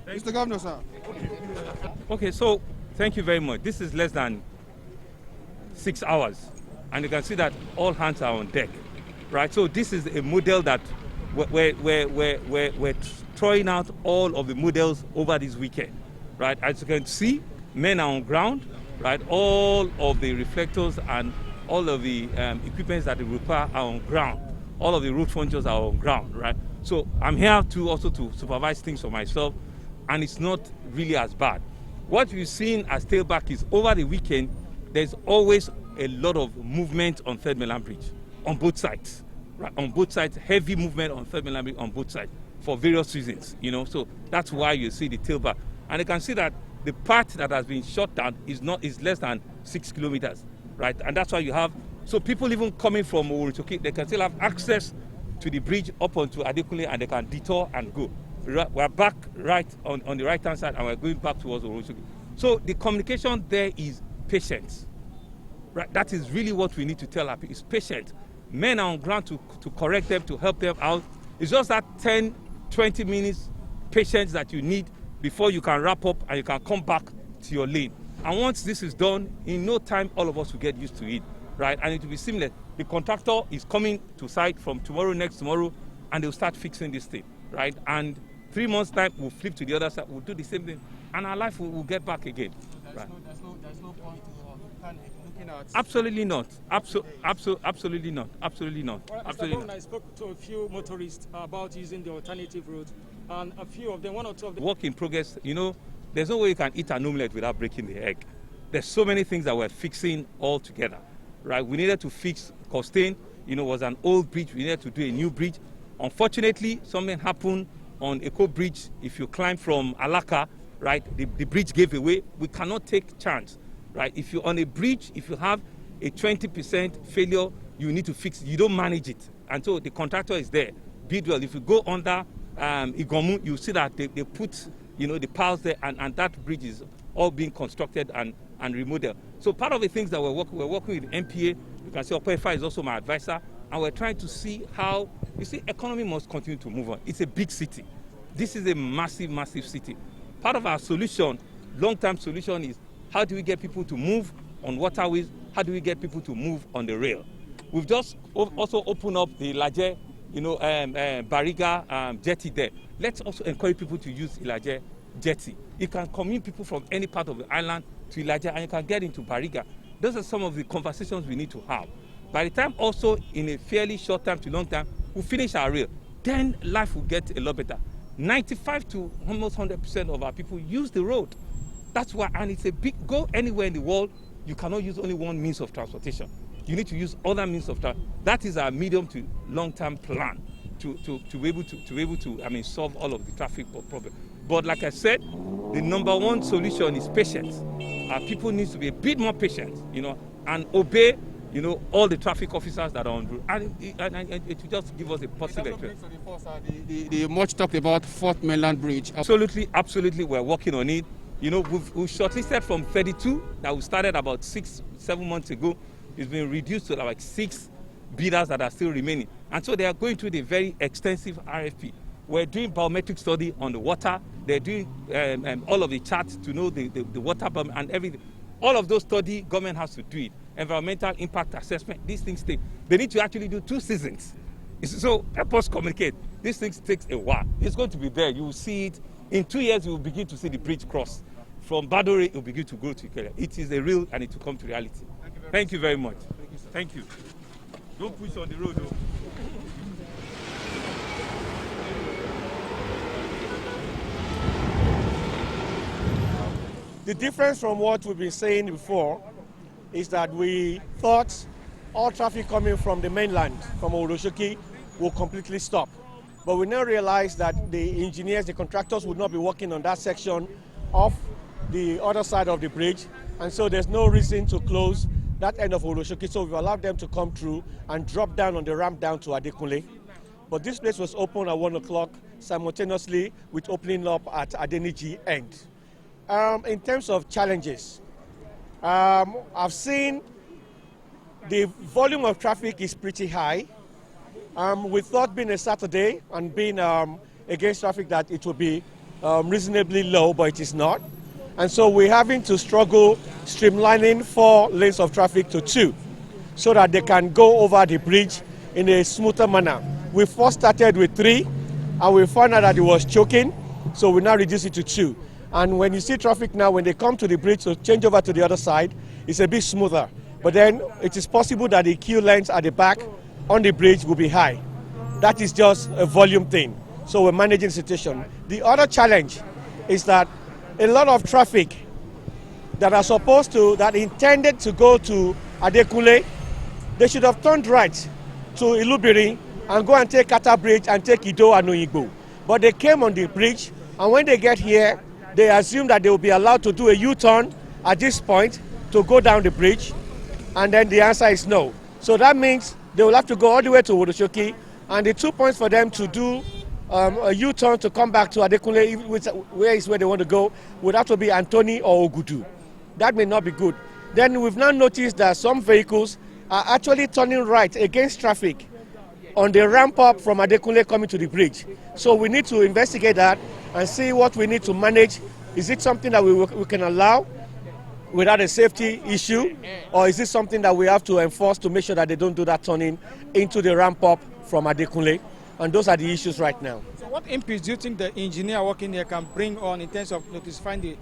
Mr. Governor, sir. Okay, so thank you very much. This is less than 6 hours, and you can see that all hands are on deck, right? So this is a model that we're throwing out all of the models over this weekend, right? As you can see, men are on ground, right? All of the reflectors and all of the equipment that they require are on ground. All of the road functions are on ground, right? So I'm here to also to supervise things for myself, and it's not really as bad. What we've seen as tailback is over the weekend, there's always a lot of movement on Third Mainland Bridge, on both sides, right? On both sides, heavy movement on Third Mainland Bridge on both sides for various reasons, you know. So that's why you see the tailback, and you can see that the part that has been shut down is less than 6 kilometers, right? And that's why you have, so people even coming from Motorist, they can still have access to the bridge up onto Adekunle, and they can detour and go. We're back right on the right hand side, and we're going back towards Motorist. So the communication there is patience, right? That is really what we need to tell our people, is patient. Men are on ground to correct them, to help them out. It's just that 10, 20 minutes patience that you need before you can wrap up and you can come back to your lane. And once this is done, in no time, all of us will get used to it, right? And it will be seamless. The contractor is coming to site from tomorrow, next tomorrow, and they'll start fixing this thing, right? And 3 months' time, we'll flip to the other side, we'll do the same thing, and our life will get back again. So there's no point to panic looking at... Absolutely not. Absolutely not. Absolutely not. Well, Absolutely not. I spoke to a few motorists about using the alternative route, and a few of them, one or two of them... Work in progress, you know, there's no way you can eat an omelette without breaking the egg. There's so many things that we're fixing all together, right? We needed to fix Costain, you know, was an old bridge. We needed to do a new bridge. Unfortunately, something happened on Eco Bridge. If you climb from Alaka, right, the bridge gave away. We cannot take chance, right? If you're on a bridge, if you have a 20% failure, you need to fix it. You don't manage it. And so the contractor is there. Bid well. If you go under Igomu, you see that they put, you know, the piles there, and that bridge is all being constructed and remodeled. So part of the things that we're working with MPA. You can see Opefa is also my advisor, and we're trying to see how, you see, economy must continue to move on. It's a big city. This is a massive, massive city. Part of our solution, long-term solution, is how do we get people to move on waterways? How do we get people to move on the rail? We've just also opened up the Ilaje, you know, Bariga jetty there. Let's also encourage people to use Ilaje jetty. You can commute people from any part of the island to Ilaje, and you can get into Bariga. Those are some of the conversations we need to have. By the time also, in a fairly short time to long time, we'll finish our rail. Then life will get a lot better. 95 to almost 100% of our people use the road. That's why, and it's a big, go anywhere in the world, you cannot use only one means of transportation. You need to use other means of transportation. That is our medium to long-term plan to be able to, I mean, solve all of the traffic problem. But like I said, the number one solution is patience. Our people need to be a bit more patient, you know, and obey, you know, all the traffic officers that are on route, and it will just give us a positive experience. The much talked about Fourth Mainland Bridge. Absolutely, we're working on it. You know, we've shortlisted from 32 that we started about 6-7 months ago. It's been reduced to like 6 bidders that are still remaining, and so they are going through the very extensive RFP. We're doing biometric study on the water. They're doing all of the charts to know the water and everything. All of those study, government has to do it. Environmental impact assessment, these things take. They need to actually do 2 seasons. So help us communicate. These things takes a while. It's going to be there. You will see it. In 2 years, you will begin to see the bridge cross. From Badore, it will begin to go to Ikeja. It is a real, and it will come to reality. Thank you very much. Thank you, sir. Thank you. Don't push on the road, though. The difference from what we've been saying before is that we thought all traffic coming from the mainland, from Orosoki, will completely stop. But we now realize that the engineers, the contractors would not be working on that section of the other side of the bridge. And so there's no reason to close that end of Orosoki. So we've allowed them to come through and drop down on the ramp down to Adekunle. But this place was open at 1 o'clock simultaneously with opening up at Adeniji end. In terms of challenges, I've seen the volume of traffic is pretty high. We thought being a Saturday and being against traffic that it would be reasonably low, but it is not. And so we're having to struggle streamlining 4 lanes of traffic to 2 so that they can go over the bridge in a smoother manner. We first started with 3 and we found out that it was choking, so we now reduced it to 2. And when you see traffic now, when they come to the bridge to change over to the other side, it's a bit smoother. But then it is possible that the queue lengths at the back on the bridge will be high. That is just a volume thing. So we're managing the situation. The other challenge is that a lot of traffic that intended to go to Adekunle, they should have turned right to Ilubiri and go and take Kata Bridge and take Ido and Oyigbo. But they came on the bridge, and when they get here, they assume that they will be allowed to do a U-turn at this point to go down the bridge, and then the answer is no. So that means they will have to go all the way to Wodoshoki, and the 2 points for them to do a U-turn to come back to Adekunle, where they want to go, would have to be Antoni or Ogudu. That may not be good. Then we've now noticed that some vehicles are actually turning right against traffic on the ramp up from Adekunle coming to the bridge. So we need to investigate that and see what we need to manage. Is it something that we can allow without a safety issue, or is this something that we have to enforce to make sure that they don't do that turning into the ramp up from Adekunle? And those are the issues right now. So what inputs do you think the engineer working here can bring on in terms of notifying the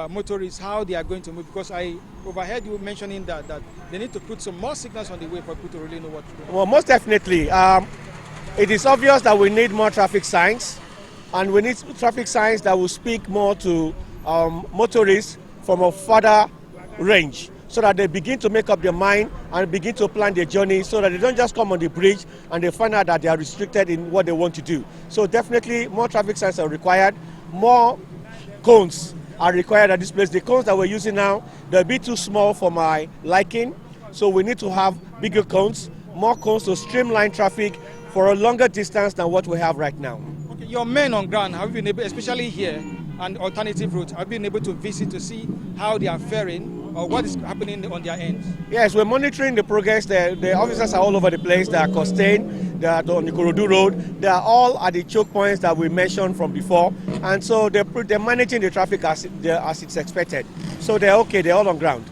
motorists how they are going to move? Because I overheard you mentioning that they need to put some more signals on the way for people to really know what to do. Well, most definitely. It is obvious that we need more traffic signs, and we need traffic signs that will speak more to motorists from a further range, so that they begin to make up their mind and begin to plan their journey, so that they don't just come on the bridge and they find out that they are restricted in what they want to do. So definitely more traffic signs are required, more cones are required at this place. The cones that we're using now, they're a bit too small for my liking, so we need to have bigger cones, more cones to streamline traffic for a longer distance than what we have right now. Okay, your men on ground, have you been able, especially here and alternative routes, have you been able to visit to see how they are faring or what is happening on their end? Yes, we're monitoring the progress. The officers are all over the place. They are Costain, they are on the Ikorodu Road. They are all at the choke points that we mentioned from before. And so they're managing the traffic as it's expected. So they're okay, they're all on ground.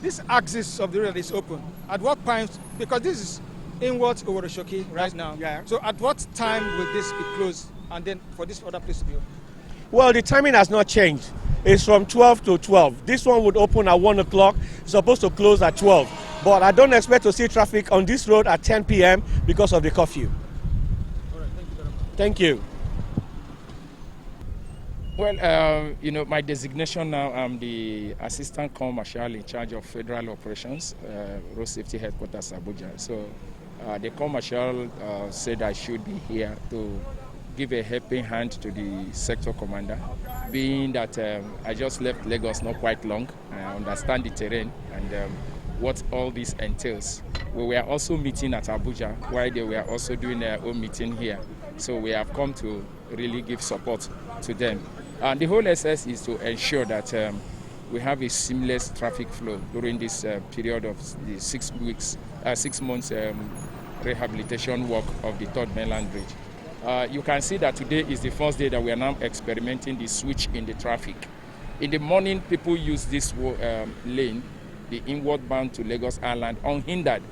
This axis of the road is open. At what point, because this is inwards over the Shoki right now. Yeah. So at what time will this be closed and then for this other place to be open? Well, the timing has not changed. It's from 12 to 12. This one would open at 1 o'clock. It's supposed to close at 12. But I don't expect to see traffic on this road at 10 p.m. because of the curfew. All right, thank you very much. Thank you. Well, my designation now, I'm the Assistant Corps Marshal in charge of Federal Operations, Road Safety Headquarters, Abuja. So the Corps Marshal said I should be here to give a helping hand to the sector commander, being that I just left Lagos not quite long. I understand the terrain and what all this entails. We were also meeting at Abuja while they were also doing their own meeting here. So we have come to really give support to them. And the whole essence is to ensure that we have a seamless traffic flow during this period of the 6 months rehabilitation work of the third mainland bridge. You can see that today is the first day that we are now experimenting the switch in the traffic. In the morning, people use this lane, the inward bound to Lagos Island, unhindered.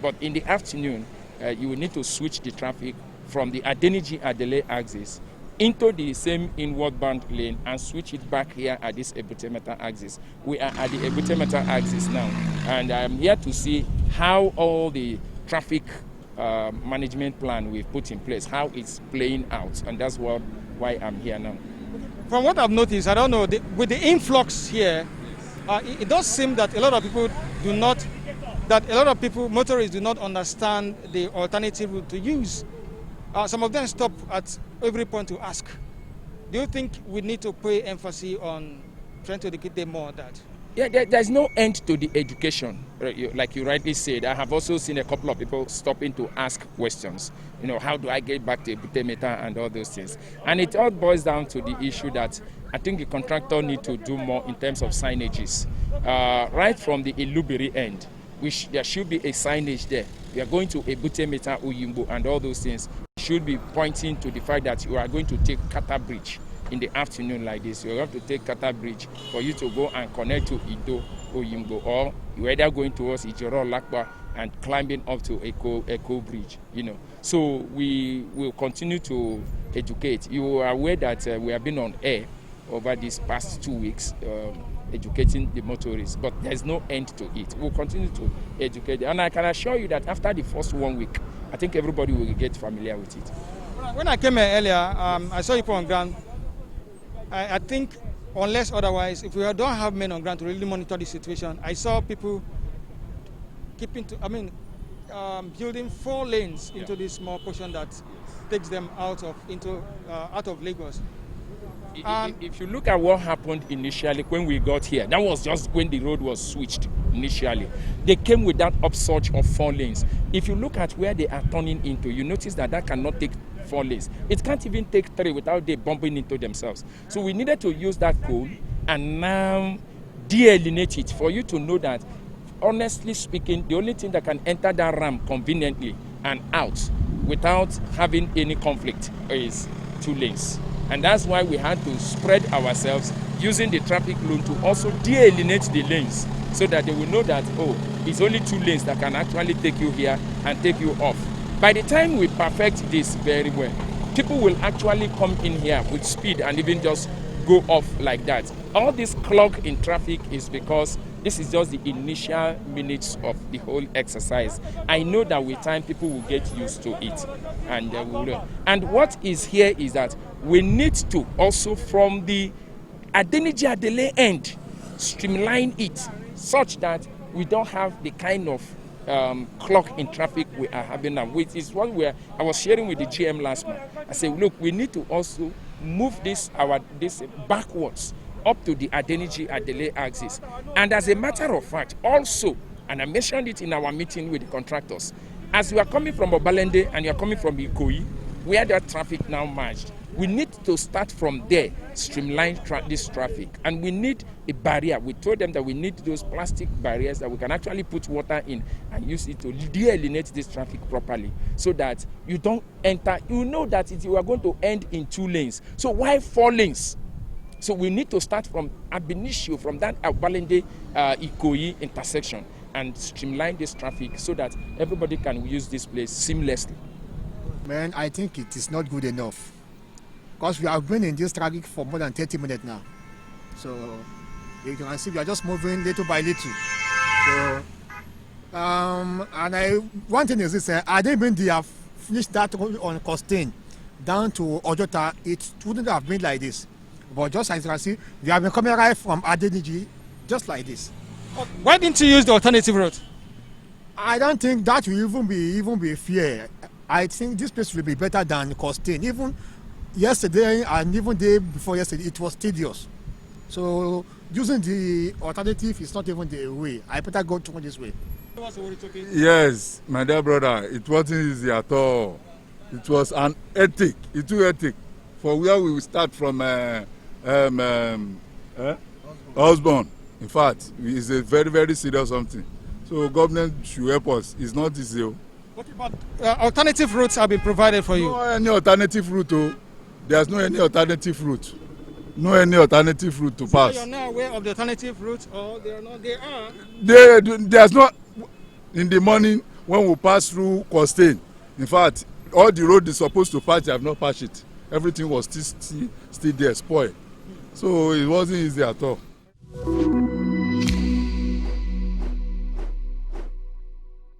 But in the afternoon, you will need to switch the traffic from the Adeniji-Adele axis into the same inward bound lane and switch it back here at this Ebute-Metta axis. We are at the Ebute-Metta axis now, and I'm here to see how all the traffic management plan we've put in place, how it's playing out, and that's why I'm here now. From what I've noticed, I don't know, with the influx here, it does seem that a lot of people motorists do not understand the alternative route to use. Some of them stop at every point to ask. Do you think we need to pay emphasis on trying to educate them more on that? Yeah, there's no end to the education. Like you rightly said, I have also seen a couple of people stopping to ask questions. How do I get back to Ebute-Metta and all those things? And it all boils down to the issue that I think the contractor need to do more in terms of signages. Right from the Ilubiri end, there should be a signage there. We are going to Ebute-Metta, Oyingbo, and all those things should be pointing to the fact that you are going to take Kata Bridge. in the afternoon like this, you have to take Kata Bridge for you to go and connect to Ido or Yimbo, or you're either going towards Ijoro Lakba and climbing up to Echo Bridge, you know. So we will continue to educate. You are aware that we have been on air over these past 2 weeks, educating the motorists, but there's no end to it. We'll continue to educate. And I can assure you that after the first 1 week, I think everybody will get familiar with it. When I came here earlier, I saw people on ground. I think, unless otherwise, if we don't have men on ground to really monitor the situation, I saw people building 4 lanes into this small portion that takes them out of Lagos. If you look at what happened initially when we got here, that was just when the road was switched initially. They came with that upsurge of 4 lanes. If you look at where they are turning into, you notice that cannot take 4 lanes. It can't even take 3 without they bumping into themselves. So we needed to use that code and now de-alienate it for you to know that, honestly speaking, the only thing that can enter that ramp conveniently and out without having any conflict is 2 lanes. And that's why we had to spread ourselves using the traffic law to also de-alienate the lanes so that they will know that, oh, it's only 2 lanes that can actually take you here and take you off. By the time we perfect this very well, people will actually come in here with speed and even just go off like that. All this clog in traffic is because this is just the initial minutes of the whole exercise. I know that with time people will get used to it and they will learn. And what is here is that we need to also, from the Adeniji Adele end, streamline it such that we don't have the kind of clock in traffic we are having now, which is what I was sharing with the GM last month. I said, look, we need to also move this backwards up to the Adeniji Adele axis. And as a matter of fact, also, and I mentioned it in our meeting with the contractors, as you are coming from Obalende and you are coming from Ikoyi, where the traffic now merged, we need to start from there, streamline this traffic. And we need a barrier. We told them that we need those plastic barriers that we can actually put water in and use it to de-alienate this traffic properly so that you don't enter. You know that you are going to end in 2 lanes. So why 4 lanes? So we need to start from ab initio, from that Obalende Ikoyi intersection and streamline this traffic so that everybody can use this place seamlessly. Man, I think it is not good enough. Because we have been in this traffic for more than 30 minutes now. So you can see we are just moving little by little. So, one thing is this, I didn't mean they have finished that on Costain down to Ojota. It wouldn't have been like this. But just as you can see, we have been coming right from Adeniji, just like this. Why didn't you use the alternative route? I don't think that will even be fair. I think this place will be better than Costain. Even yesterday and even day before yesterday, it was tedious. So using the alternative is not even the way. I better go through this way. Yes, my dear brother, it wasn't easy at all. It was an ethic. It took ethic for where we will start from. Osborne. In fact, it's a very, very serious something. So government should help us. It's not easy. What about alternative routes have been provided for you? No any alternative route. Oh. There's no any alternative route. No any alternative route to pass. So you're not aware of the alternative routes, or they are not? They are. There's not. In the morning when we pass through Costain, in fact, all the road is supposed to patch, they have not patched it. Everything was still there, spoiled. So it wasn't easy at all.